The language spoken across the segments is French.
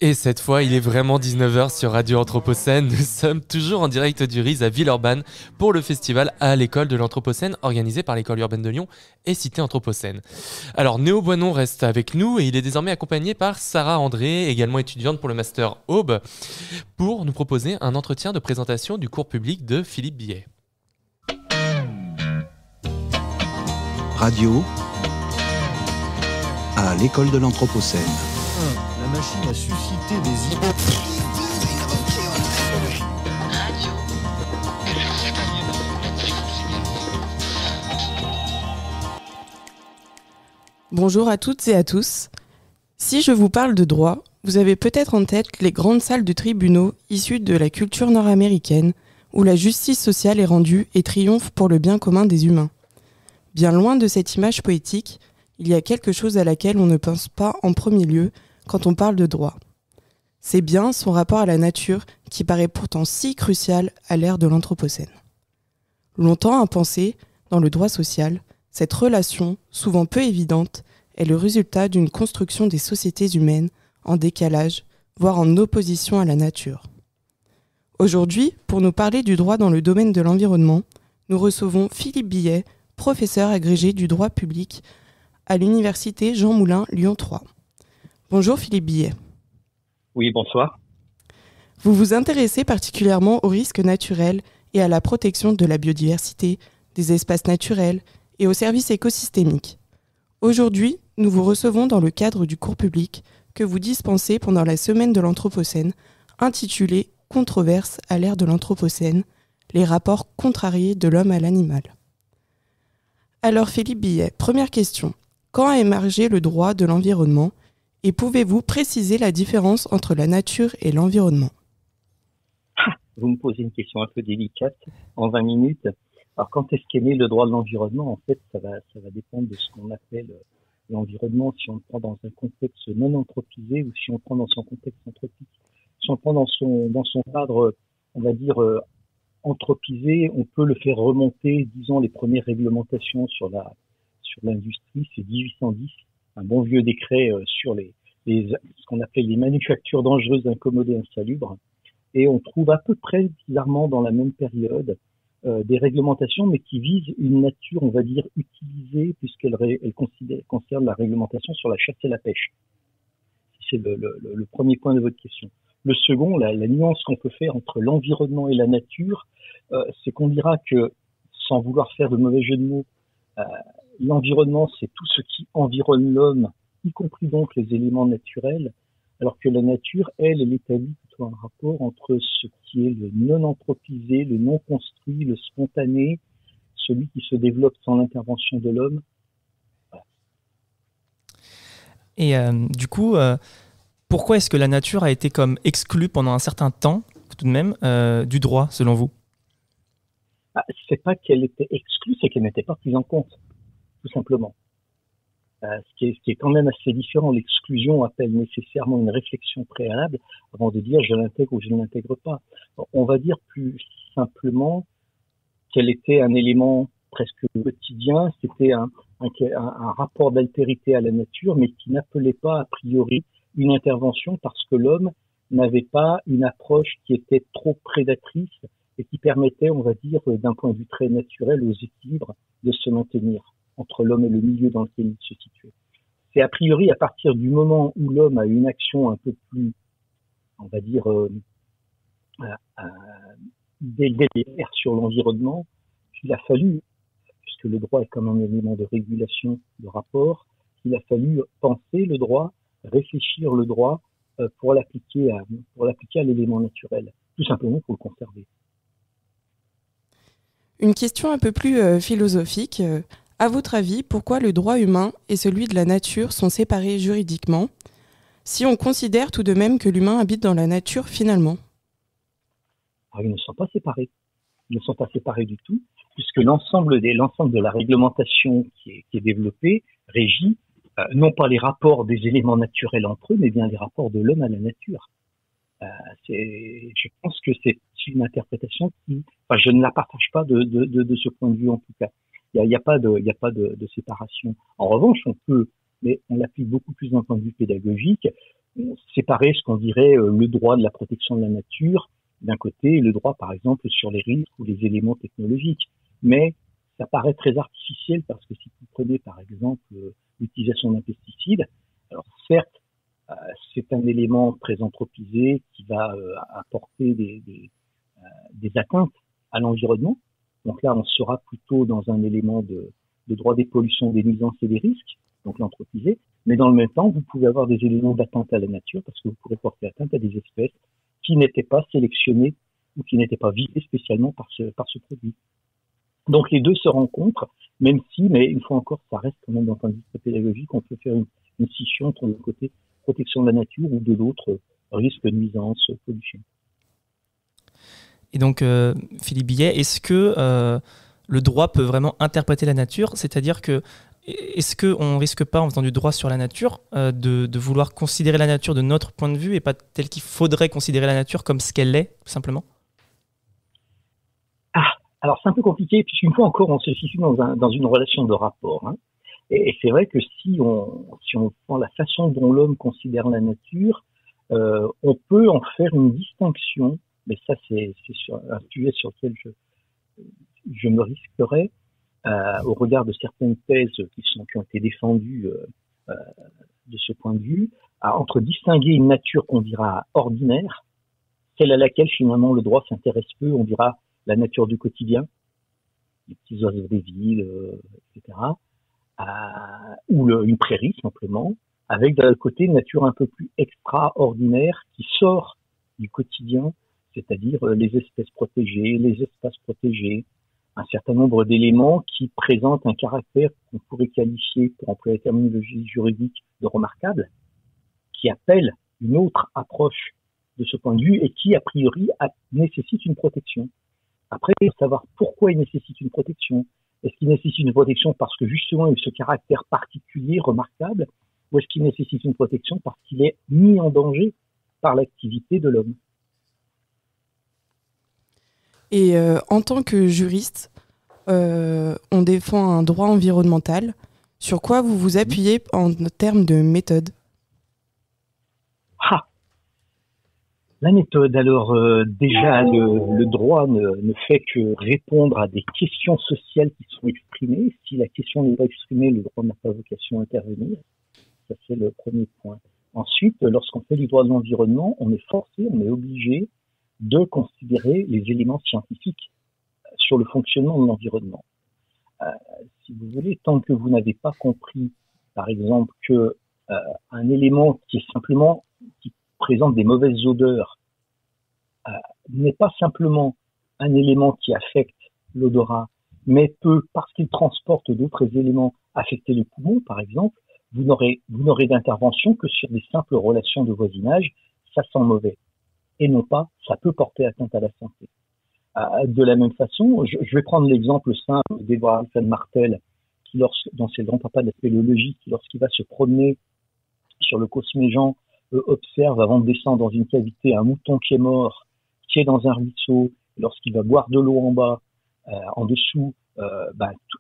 Et cette fois, il est vraiment 19h sur Radio Anthropocène. Nous sommes toujours en direct du RIS à Villeurbanne pour le festival à l'école de l'Anthropocène organisé par l'école urbaine de Lyon et Cité Anthropocène. Alors Néo Boinon reste avec nous et il est désormais accompagné par Sarah André, également étudiante pour le master Aube, pour nous proposer un entretien de présentation du cours public de Philippe Billet. Radio à l'école de l'Anthropocène. La machine a suscité des idées. Radio. Bonjour à toutes et à tous. Si je vous parle de droit, vous avez peut-être en tête les grandes salles de tribunaux issues de la culture nord-américaine, où la justice sociale est rendue et triomphe pour le bien commun des humains. Bien loin de cette image poétique, il y a quelque chose à laquelle on ne pense pas en premier lieu quand on parle de droit. C'est bien son rapport à la nature qui paraît pourtant si crucial à l'ère de l'Anthropocène. Longtemps impensée, dans le droit social, cette relation, souvent peu évidente, est le résultat d'une construction des sociétés humaines en décalage, voire en opposition à la nature. Aujourd'hui, pour nous parler du droit dans le domaine de l'environnement, nous recevons Philippe Billet, professeur agrégé du droit public à l'université Jean Moulin Lyon 3. Bonjour Philippe Billet. Oui, bonsoir. Vous vous intéressez particulièrement aux risques naturels et à la protection de la biodiversité, des espaces naturels et aux services écosystémiques. Aujourd'hui, nous vous recevons dans le cadre du cours public que vous dispensez pendant la semaine de l'Anthropocène, intitulé « Controverse à l'ère de l'Anthropocène, les rapports contrariés de l'homme à l'animal ». Alors Philippe Billet, première question. Quand a émergé le droit de l'environnement et pouvez-vous préciser la différence entre la nature et l'environnement ? Vous me posez une question un peu délicate en 20 minutes. Alors, quand est-ce qu'est né le droit de l'environnement? En fait, ça va dépendre de ce qu'on appelle l'environnement, si on le prend dans un contexte non anthropisé ou si on le prend dans son contexte anthropique. Si on le prend dans son cadre, on va dire, anthropisé, on peut le faire remonter, disons, les premières réglementations sur l'industrie, c'est 1810, un bon vieux décret sur ce qu'on appelle les manufactures dangereuses, incommodées, insalubres. Et on trouve à peu près, bizarrement, dans la même période, des réglementations, mais qui visent une nature, on va dire, utilisée, puisqu'elle concerne la réglementation sur la chasse et la pêche. C'est le premier point de votre question. Le second, la nuance qu'on peut faire entre l'environnement et la nature, c'est qu'on dira que, sans vouloir faire de mauvais jeu de mots, l'environnement, c'est tout ce qui environne l'homme, y compris donc les éléments naturels, alors que la nature, elle établit plutôt un rapport entre ce qui est le non-anthropisé, le non-construit, le spontané, celui qui se développe sans l'intervention de l'homme. Voilà. Et du coup, pourquoi est-ce que la nature a été comme exclue pendant un certain temps, tout de même, du droit, selon vous ? C'est pas qu'elle était exclue, c'est qu'elle n'était pas prise en compte, tout simplement. Ce qui est quand même assez différent. L'exclusion appelle nécessairement une réflexion préalable avant de dire je l'intègre ou je ne l'intègre pas. On va dire plus simplement qu'elle était un élément presque quotidien, c'était un rapport d'altérité à la nature, mais qui n'appelait pas a priori une intervention parce que l'homme n'avait pas une approche qui était trop prédatrice et qui permettait, on va dire, d'un point de vue très naturel aux équilibres de se maintenir entre l'homme et le milieu dans lequel il se situait. C'est a priori à partir du moment où l'homme a une action un peu plus, on va dire, délétère sur l'environnement, qu'il a fallu, puisque le droit est comme un élément de régulation de rapport, qu'il a fallu penser le droit, réfléchir le droit pour l'appliquer à l'élément naturel, tout simplement pour le conserver. Une question un peu plus philosophique. À votre avis, pourquoi le droit humain et celui de la nature sont séparés juridiquement, si on considère tout de même que l'humain habite dans la nature finalement ? Alors, ils ne sont pas séparés. Ils ne sont pas séparés du tout, puisque l'ensemble de la réglementation qui est développée régit non pas les rapports des éléments naturels entre eux, mais bien les rapports de l'homme à la nature. Je pense que c'est une interprétation je ne la partage pas de ce point de vue en tout cas. Il y a pas de séparation. En revanche, mais on l'applique beaucoup plus d'un point de vue pédagogique. séparer ce qu'on dirait le droit de la protection de la nature d'un côté et le droit, par exemple, sur les risques ou les éléments technologiques. Mais ça paraît très artificiel parce que si vous prenez, par exemple, l'utilisation d'un pesticide, alors certes, c'est un élément très anthropisé qui va apporter des atteintes à l'environnement. Donc là, on sera plutôt dans un élément de droit des pollutions, des nuisances et des risques, donc l'anthropisé. Mais dans le même temps, vous pouvez avoir des éléments d'atteinte à la nature parce que vous pourrez porter atteinte à des espèces qui n'étaient pas sélectionnées ou qui n'étaient pas visées spécialement par ce produit. Donc les deux se rencontrent, mais une fois encore, ça reste quand même d'un point de vue pédagogique, on peut faire une scission entre le côté protection de la nature ou de l'autre risque, nuisance, pollution. Et donc, Philippe Billet, est-ce que le droit peut vraiment interpréter la nature ? C'est-à-dire que est-ce qu'on ne risque pas, en faisant du droit sur la nature, de vouloir considérer la nature de notre point de vue et pas tel qu'il faudrait considérer la nature comme ce qu'elle est, tout simplement ? Alors c'est un peu compliqué, puisqu'une fois encore, on se situe dans une relation de rapport. Hein. Et c'est vrai que si on prend la façon dont l'homme considère la nature, on peut en faire une distinction, mais ça c'est un sujet sur lequel je me risquerais, au regard de certaines thèses qui ont été défendues de ce point de vue, entre distinguer une nature qu'on dira ordinaire, celle à laquelle finalement le droit s'intéresse peu, on dira la nature du quotidien, les petits oiseaux des villes, etc., ou une prairie simplement, avec d'un côté une nature un peu plus extraordinaire qui sort du quotidien, c'est-à-dire les espèces protégées, les espaces protégés, un certain nombre d'éléments qui présentent un caractère qu'on pourrait qualifier, pour employer la terminologie juridique, de remarquable, qui appelle une autre approche de ce point de vue et qui, a priori, nécessite une protection. Après, il faut savoir pourquoi il nécessite une protection. Est-ce qu'il nécessite une protection parce que justement il a ce caractère particulier, remarquable, ou est-ce qu'il nécessite une protection parce qu'il est mis en danger par l'activité de l'homme ? Et en tant que juriste, on défend un droit environnemental. Sur quoi vous vous appuyez en termes de méthode ? La méthode, alors déjà le droit ne fait que répondre à des questions sociales qui sont exprimées. Si la question n'est pas exprimée, le droit n'a pas vocation à intervenir. Ça c'est le premier point. Ensuite, lorsqu'on fait du droit de l'environnement, on est forcé, on est obligé de considérer les éléments scientifiques sur le fonctionnement de l'environnement. Si vous voulez, tant que vous n'avez pas compris, par exemple, que un élément qui présente des mauvaises odeurs n'est pas simplement un élément qui affecte l'odorat, mais peut, parce qu'il transporte d'autres éléments, affecter les poumons, par exemple, vous n'aurez d'intervention que sur des simples relations de voisinage, ça sent mauvais. Et non pas, ça peut porter atteinte à la santé. De la même façon, je vais prendre l'exemple simple d'Edward Alfred Martel, dans ses grands papas de la spéléologie, qui lorsqu'il va se promener sur le Cosméjean, observe avant de descendre dans une cavité un mouton qui est mort, qui est dans un ruisseau. Lorsqu'il va boire de l'eau en bas, en dessous,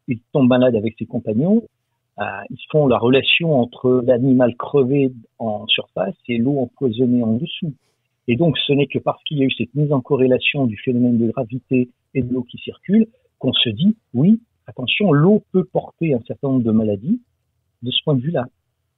il tombe malade avec ses compagnons. Ils font la relation entre l'animal crevé en surface et l'eau empoisonnée en dessous. Et donc, ce n'est que parce qu'il y a eu cette mise en corrélation du phénomène de gravité et de l'eau qui circule qu'on se dit, oui, attention, l'eau peut porter un certain nombre de maladies de ce point de vue-là.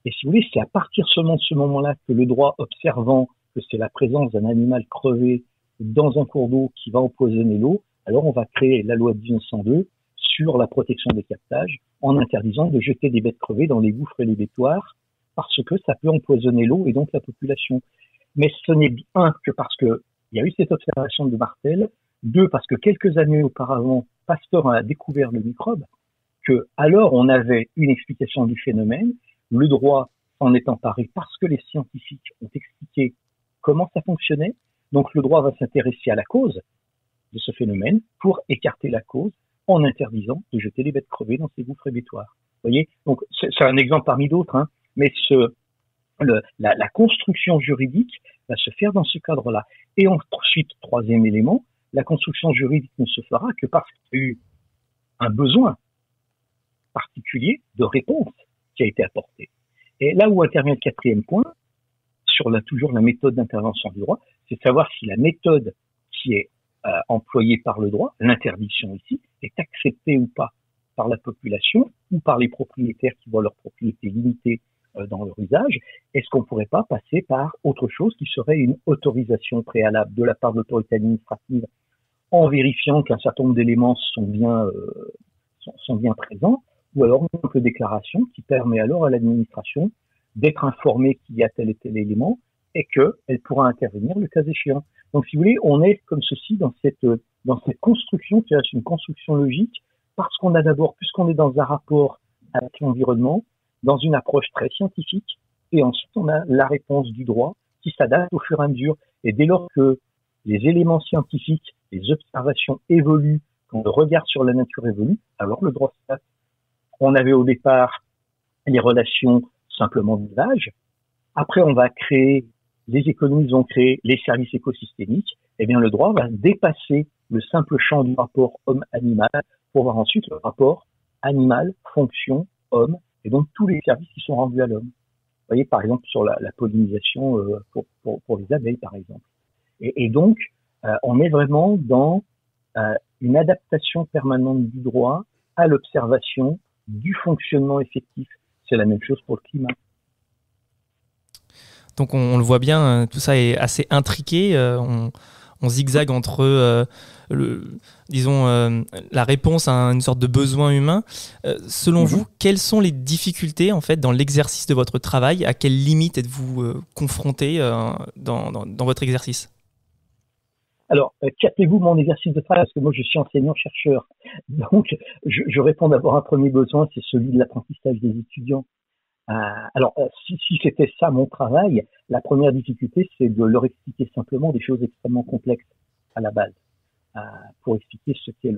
Et si vous voulez, c'est à partir seulement de ce moment-là que le droit observant que c'est la présence d'un animal crevé dans un cours d'eau qui va empoisonner l'eau, alors on va créer la loi de 1902 sur la protection des captages en interdisant de jeter des bêtes crevées dans les gouffres et les bétoirs parce que ça peut empoisonner l'eau et donc la population. Mais ce n'est un que parce que il y a eu cette observation de Martel, deux parce que quelques années auparavant, Pasteur a découvert le microbe, que alors on avait une explication du phénomène, le droit en est emparé parce que les scientifiques ont expliqué comment ça fonctionnait, donc le droit va s'intéresser à la cause de ce phénomène pour écarter la cause en interdisant de jeter les bêtes crevées dans ces gouffres et bétoirs. Vous voyez, donc c'est un exemple parmi d'autres, hein, mais la construction juridique va se faire dans ce cadre-là. Et ensuite, troisième élément, la construction juridique ne se fera que parce qu'il y a eu un besoin particulier de réponse qui a été apporté. Et là où intervient le quatrième point, toujours la méthode d'intervention du droit, c'est de savoir si la méthode qui est employée par le droit, l'interdiction ici, est acceptée ou pas par la population ou par les propriétaires qui voient leur propriété limitée dans leur usage. Est-ce qu'on ne pourrait pas passer par autre chose qui serait une autorisation préalable de la part de l'autorité administrative en vérifiant qu'un certain nombre d'éléments sont bien présents, ou alors une simple déclaration qui permet alors à l'administration d'être informée qu'il y a tel et tel élément et qu'elle pourra intervenir le cas échéant. Donc, si vous voulez, on est comme ceci dans cette construction, qui est une construction logique, parce qu'on a d'abord, puisqu'on est dans un rapport avec l'environnement, dans une approche très scientifique, et ensuite on a la réponse du droit qui s'adapte au fur et à mesure. Et dès lors que les éléments scientifiques, les observations évoluent, quand le regard sur la nature évolue, alors le droit s'adapte. On avait au départ les relations simplement d'usage. Après, on va créer, les économies vont créer les services écosystémiques. Eh bien, le droit va dépasser le simple champ du rapport homme-animal pour voir ensuite le rapport animal, fonction, homme, et donc tous les services qui sont rendus à l'homme. Vous voyez, par exemple, sur la pollinisation pour les abeilles, par exemple. Et donc, on est vraiment dans une adaptation permanente du droit à l'observation du fonctionnement effectif. C'est la même chose pour le climat. Donc on le voit bien, tout ça est assez intriqué. On zigzague entre, la réponse à une sorte de besoin humain. Selon vous, quelles sont les difficultés en fait dans l'exercice de votre travail? À quelles limites êtes-vous confronté dans votre exercice? Alors, captez-vous mon exercice de travail, parce que moi je suis enseignant-chercheur. Donc, je réponds d'abord à un premier besoin, c'est celui de l'apprentissage des étudiants. Alors, si c'était ça mon travail, la première difficulté, c'est de leur expliquer simplement des choses extrêmement complexes à la base, pour expliquer ce qu'est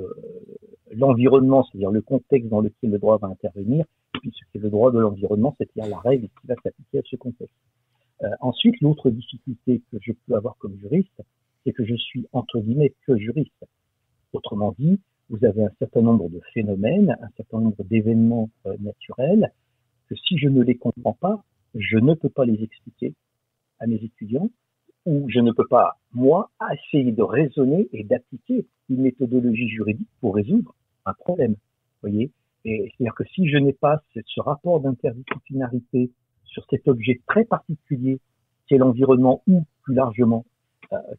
l'environnement, c'est-à-dire le contexte dans lequel le droit va intervenir, et puis ce qu'est le droit de l'environnement, c'est-à-dire la règle qui va s'appliquer à ce contexte. Ensuite, l'autre difficulté que je peux avoir comme juriste, c'est que je suis, entre guillemets, que juriste. Autrement dit, vous avez un certain nombre de phénomènes, un certain nombre d'événements naturels, que si je ne les comprends pas, je ne peux pas les expliquer à mes étudiants, ou je ne peux pas, moi, essayer de raisonner et d'appliquer une méthodologie juridique pour résoudre un problème. Vous voyez? Et c'est-à-dire que si je n'ai pas ce rapport d'interdisciplinarité sur cet objet très particulier qu'est l'environnement ou, plus largement,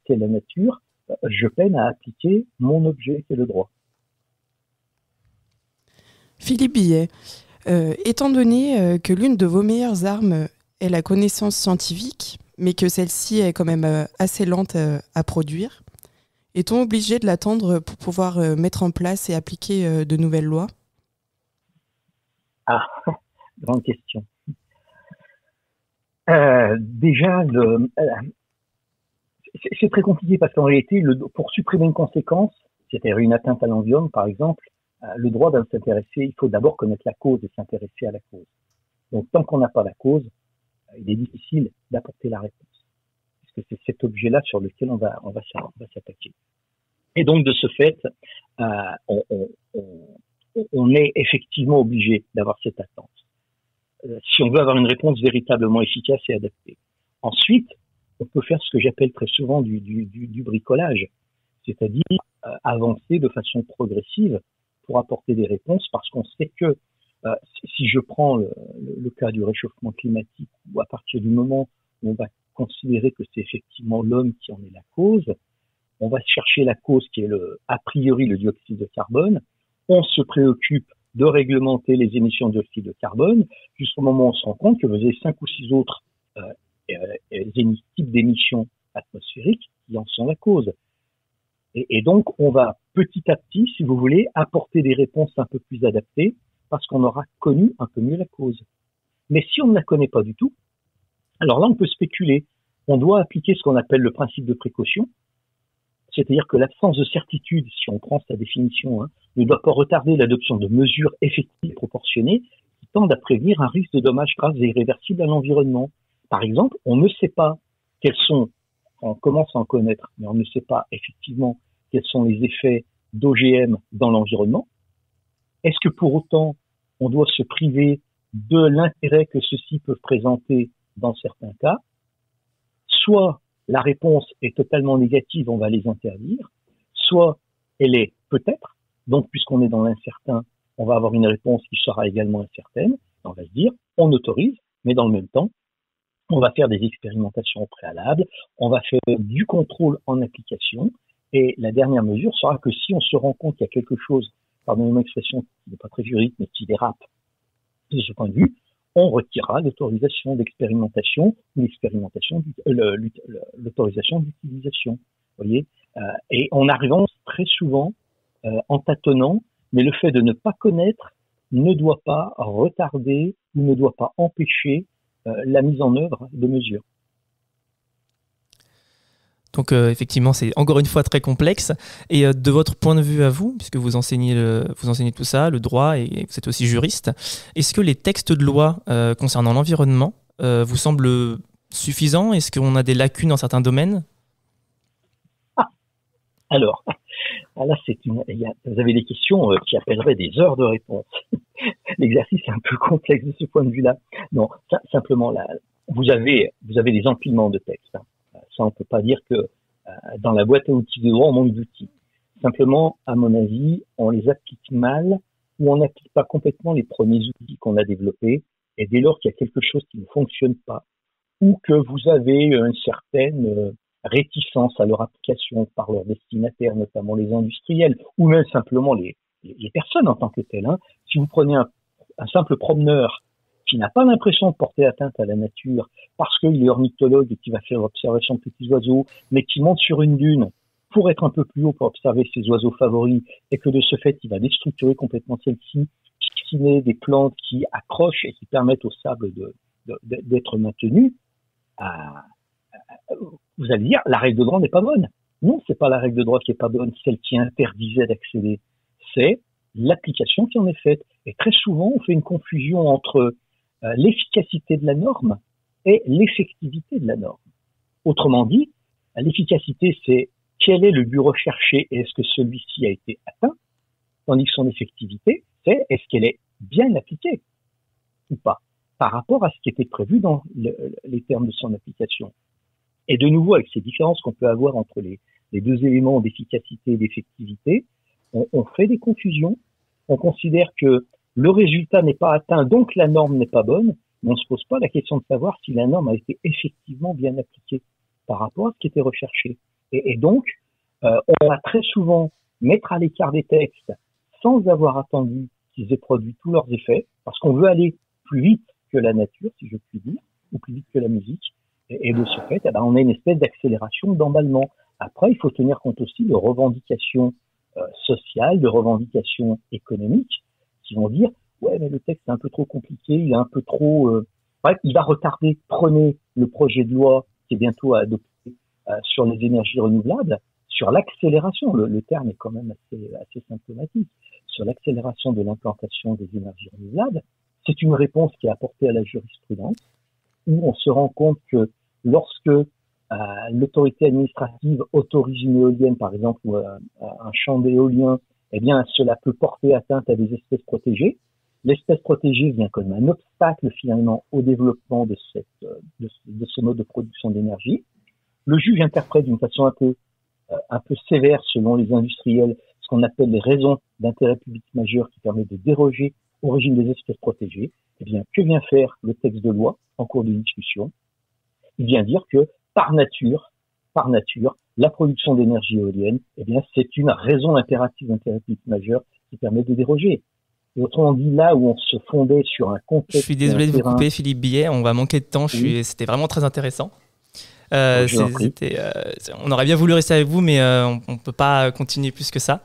qu'est la nature, je peine à appliquer mon objet qui est le droit. Philippe Billet, étant donné que l'une de vos meilleures armes est la connaissance scientifique, mais que celle-ci est quand même assez lente à produire, est-on obligé de l'attendre pour pouvoir mettre en place et appliquer de nouvelles lois? Ah, grande question. Déjà, c'est très compliqué parce qu'en réalité, pour supprimer une conséquence, c'est-à-dire une atteinte à l'environnement, par exemple, le droit de s'intéresser, il faut d'abord connaître la cause et s'intéresser à la cause. Donc, tant qu'on n'a pas la cause, il est difficile d'apporter la réponse. Parce que c'est cet objet-là sur lequel on va s'attaquer. Et donc, de ce fait, on est effectivement obligé d'avoir cette attente. Si on veut avoir une réponse véritablement efficace et adaptée. Ensuite, on peut faire ce que j'appelle très souvent du bricolage, c'est-à-dire avancer de façon progressive pour apporter des réponses, parce qu'on sait que si je prends le cas du réchauffement climatique, où à partir du moment où on va considérer que c'est effectivement l'homme qui en est la cause, on va chercher la cause qui est a priori le dioxyde de carbone, on se préoccupe de réglementer les émissions de dioxyde de carbone, jusqu'au moment où on se rend compte que vous avez 5 ou 6 autres types d'émissions atmosphériques qui en sont la cause. Et donc, on va petit à petit, si vous voulez, apporter des réponses un peu plus adaptées parce qu'on aura connu un peu mieux la cause. Mais si on ne la connaît pas du tout, alors là, on peut spéculer. On doit appliquer ce qu'on appelle le principe de précaution, c'est-à-dire que l'absence de certitude, si on prend sa définition, ne doit pas retarder l'adoption de mesures effectives et proportionnées qui tendent à prévenir un risque de dommages graves et irréversibles à l'environnement. Par exemple, on ne sait pas on commence à en connaître, mais on ne sait pas effectivement quels sont les effets d'OGM dans l'environnement. Est-ce que pour autant, on doit se priver de l'intérêt que ceux-ci peuvent présenter dans certains cas? soit la réponse est totalement négative, on va les interdire, soit elle est peut-être, donc puisqu'on est dans l'incertain, on va avoir une réponse qui sera également incertaine, on va se dire, on autorise, mais dans le même temps, on va faire des expérimentations au préalable, on va faire du contrôle en application, et la dernière mesure sera que si on se rend compte qu'il y a quelque chose, pardonnez-moi l'expression qui n'est pas très juridique, mais qui dérape de ce point de vue, on retirera l'autorisation d'expérimentation ou l'autorisation d'utilisation. Vous voyez, et on arrive très souvent en tâtonnant, mais le fait de ne pas connaître ne doit pas retarder ou ne doit pas empêcher la mise en œuvre de mesures. Donc effectivement, c'est encore une fois très complexe. Et de votre point de vue à vous, puisque vous enseignez tout ça, le droit, et vous êtes aussi juriste, est-ce que les textes de loi concernant l'environnement vous semblent suffisants? Est-ce qu'on a des lacunes dans certains domaines? Alors, là, vous avez des questions qui appelleraient des heures de réponse. L'exercice est un peu complexe de ce point de vue-là. Non, simplement, là, vous avez des empilements de textes. Ça, on peut pas dire que dans la boîte à outils de droit, on manque d'outils. Simplement, à mon avis, on les applique mal ou on n'applique pas complètement les premiers outils qu'on a développés. Et dès lors qu'il y a quelque chose qui ne fonctionne pas ou que vous avez une certaine réticence à leur application par leurs destinataires, notamment les industriels, ou même simplement les personnes en tant que telles. Si vous prenez un simple promeneur qui n'a pas l'impression de porter atteinte à la nature parce qu'il est ornithologue et qui va faire l'observation de petits oiseaux, mais qui monte sur une dune pour être un peu plus haut pour observer ses oiseaux favoris, et que de ce fait, il va déstructurer complètement celle-ci, dessiner des plantes qui accrochent et qui permettent au sable d'être maintenu, vous allez dire, la règle de droit n'est pas bonne. Non, c'est pas la règle de droit qui est pas bonne, celle qui interdisait d'accéder. C'est l'application qui en est faite. Et très souvent, on fait une confusion entre l'efficacité de la norme et l'effectivité de la norme. Autrement dit, l'efficacité, c'est quel est le but recherché et est-ce que celui-ci a été atteint, tandis que son effectivité, c'est est-ce qu'elle est bien appliquée ou pas, par rapport à ce qui était prévu dans les termes de son application. Et de nouveau, avec ces différences qu'on peut avoir entre les deux éléments d'efficacité et d'effectivité, on fait des confusions, on considère que le résultat n'est pas atteint, donc la norme n'est pas bonne, mais on ne se pose pas la question de savoir si la norme a été effectivement bien appliquée par rapport à ce qui était recherché. Et donc, on va très souvent mettre à l'écart des textes sans avoir attendu qu'ils aient produit tous leurs effets, parce qu'on veut aller plus vite que la nature, si je puis dire, ou plus vite que la musique. Et de ce fait, on a une espèce d'accélération, d'emballement. Après, il faut tenir compte aussi de revendications sociales, de revendications économiques, qui vont dire « ouais, mais le texte est un peu trop compliqué, il est un peu trop... Bref, il va retarder. Prenez le projet de loi qui est bientôt à adopter sur les énergies renouvelables, sur l'accélération, le terme est quand même assez symptomatique, sur l'accélération de l'implantation des énergies renouvelables. C'est une réponse qui est apportée à la jurisprudence, où on se rend compte que lorsque l'autorité administrative autorise une éolienne, par exemple, ou un champ d'éolien, eh bien, cela peut porter atteinte à des espèces protégées. L'espèce protégée vient comme un obstacle, finalement, au développement de ce mode de production d'énergie. Le juge interprète d'une façon un peu sévère, selon les industriels, ce qu'on appelle les raisons d'intérêt public majeur qui permettent de déroger au régime des espèces protégées. Eh bien, que vient faire le texte de loi en cours de discussion? Il vient dire que, par nature, la production d'énergie éolienne, eh bien, c'est une raison impérative d'intérêt public majeur qui permet de déroger. Et autrement dit, là où on se fondait sur un contexte... Je suis désolé de vous couper, Philippe Billet, on va manquer de temps, c'était vraiment très intéressant. On aurait bien voulu rester avec vous, mais on ne peut pas continuer plus que ça.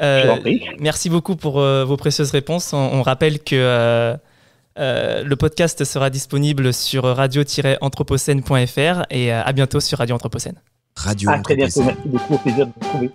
Merci beaucoup pour vos précieuses réponses. On rappelle que le podcast sera disponible sur radio-anthropocène.fr et à bientôt sur Radio Anthropocène. À très bientôt, merci beaucoup, au plaisir de vous retrouver.